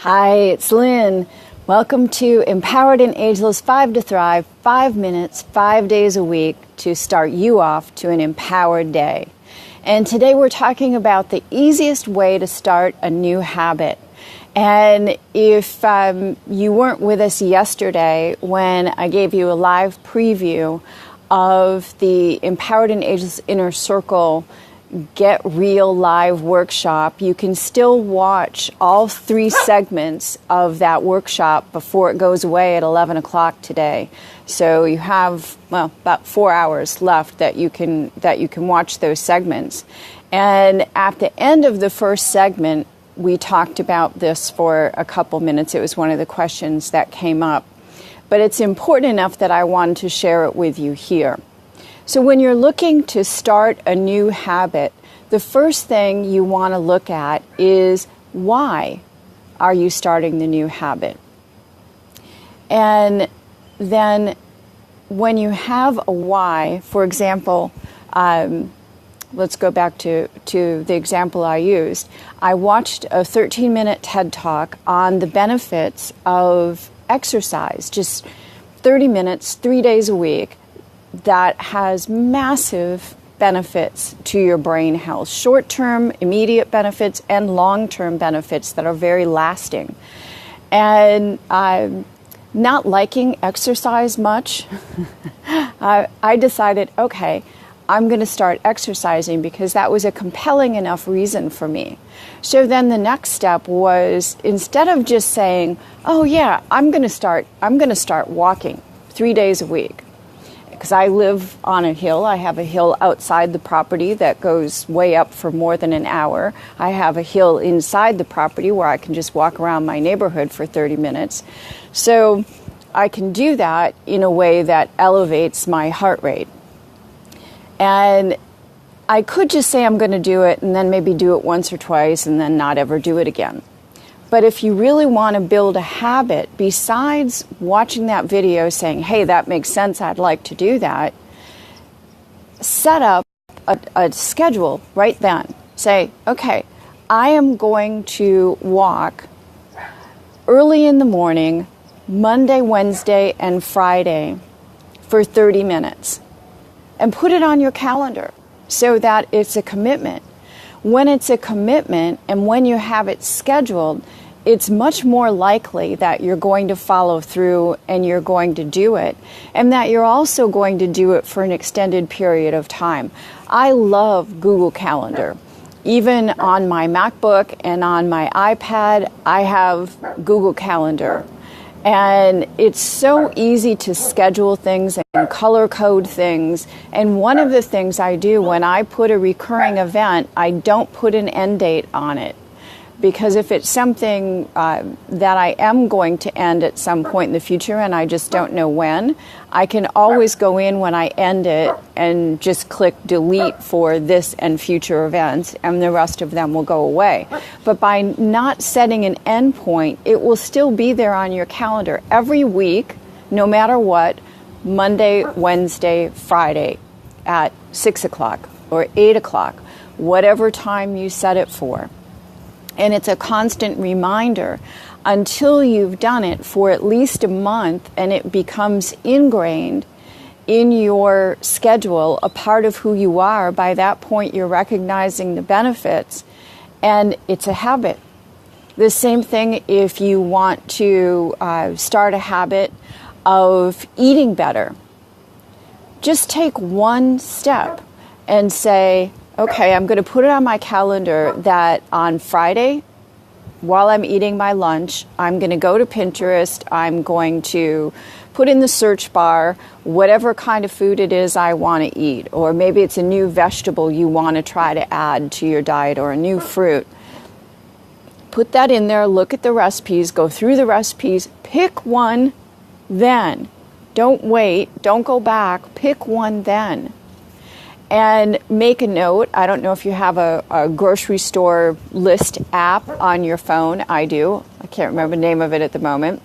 Hi, it's Lynn. Welcome to Empowered and Ageless 5 to Thrive, 5 minutes, 5 days a week to start you off to an empowered day. And today we're talking about the easiest way to start a new habit. And if you weren't with us yesterday when I gave you a live preview of the Empowered and Ageless Inner Circle Get Real live workshop, you can still watch all 3 segments of that workshop before it goes away at 11 o'clock today. So you have, about 4 hours left that you can watch those segments. And at the end of the first segment, we talked about this for a couple minutes. It was one of the questions that came up. But it's important enough that I wanted to share it with you here. So when you're looking to start a new habit, the first thing you want to look at is why are you starting the new habit? And then when you have a why, for example, let's go back to the example I used. I watched a 13-minute TED Talk on the benefits of exercise, just 30 minutes, 3 days a week, that has massive benefits to your brain health, short-term, immediate benefits, and long-term benefits that are very lasting. And not liking exercise much, I decided, okay, I'm going to start exercising because that was a compelling enough reason for me. So then the next step was, instead of just saying, oh yeah, I'm going to start walking 3 days a week. Because I live on a hill. I have a hill outside the property that goes way up for more than an hour. I have a hill inside the property where I can just walk around my neighborhood for 30 minutes. So I can do that in a way that elevates my heart rate. And I could just say I'm going to do it and then maybe do it once or twice and then not ever do it again. But if you really want to build a habit, besides watching that video saying, hey, that makes sense, I'd like to do that, set up a schedule right then. Say, okay, I am going to walk early in the morning, Monday, Wednesday, and Friday for 30 minutes. And put it on your calendar so that it's a commitment. When it's a commitment and when you have it scheduled, it's much more likely that you're going to follow through and you're going to do it, and that you're also going to do it for an extended period of time. I love Google Calendar. Even on my MacBook and on my iPad, I have Google Calendar. And it's so easy to schedule things and color code things. And one of the things I do when I put a recurring event, I don't put an end date on it. Because if it's something that I am going to end at some point in the future and I just don't know when, I can always go in when I end it and just click delete for this and future events, and the rest of them will go away. But by not setting an end point, it will still be there on your calendar every week, no matter what, Monday, Wednesday, Friday at 6 o'clock or 8 o'clock, whatever time you set it for. And it's a constant reminder until you've done it for at least a month and it becomes ingrained in your schedule, a part of who you are. By that point, you're recognizing the benefits, and it's a habit. The same thing if you want to start a habit of eating better. Just take one step and say, okay, I'm going to put it on my calendar that on Friday, while I'm eating my lunch, I'm going to go to Pinterest. I'm going to put in the search bar whatever kind of food it is I want to eat. Or maybe it's a new vegetable you want to try to add to your diet, or a new fruit. Put that in there, look at the recipes, go through the recipes, pick one then. Don't wait, don't go back, pick one then. And make a note. I don't know if you have a grocery store list app on your phone. I do. I can't remember the name of it at the moment.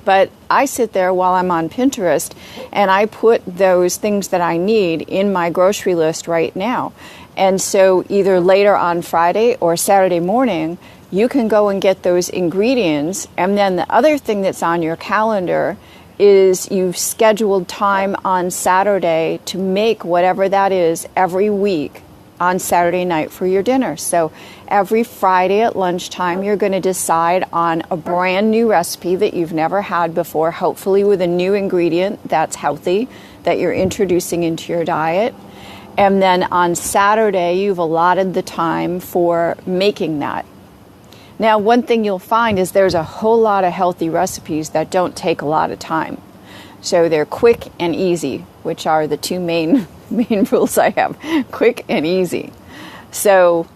But I sit there while I'm on Pinterest and I put those things that I need in my grocery list right now. And so either later on Friday or Saturday morning, you can go and get those ingredients. And then the other thing that's on your calendar is you've scheduled time on Saturday to make whatever that is every week on Saturday night for your dinner. So every Friday at lunchtime, you're going to decide on a brand new recipe that you've never had before, hopefully with a new ingredient that's healthy that you're introducing into your diet. And then on Saturday, you've allotted the time for making that. Now, one thing you'll find is there's a whole lot of healthy recipes that don't take a lot of time. So they're quick and easy, which are the two main rules I have, quick and easy. So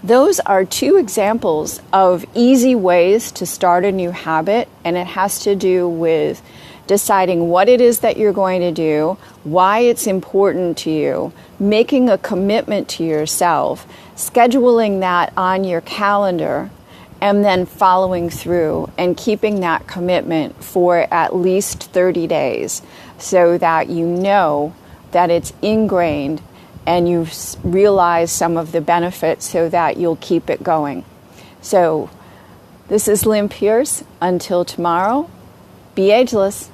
those are two examples of easy ways to start a new habit, and it has to do with deciding what it is that you're going to do, why it's important to you, making a commitment to yourself, scheduling that on your calendar, and then following through and keeping that commitment for at least 30 days so that you know that it's ingrained and you've realized some of the benefits so that you'll keep it going. So this is Lynn Pierce. Until tomorrow, be ageless.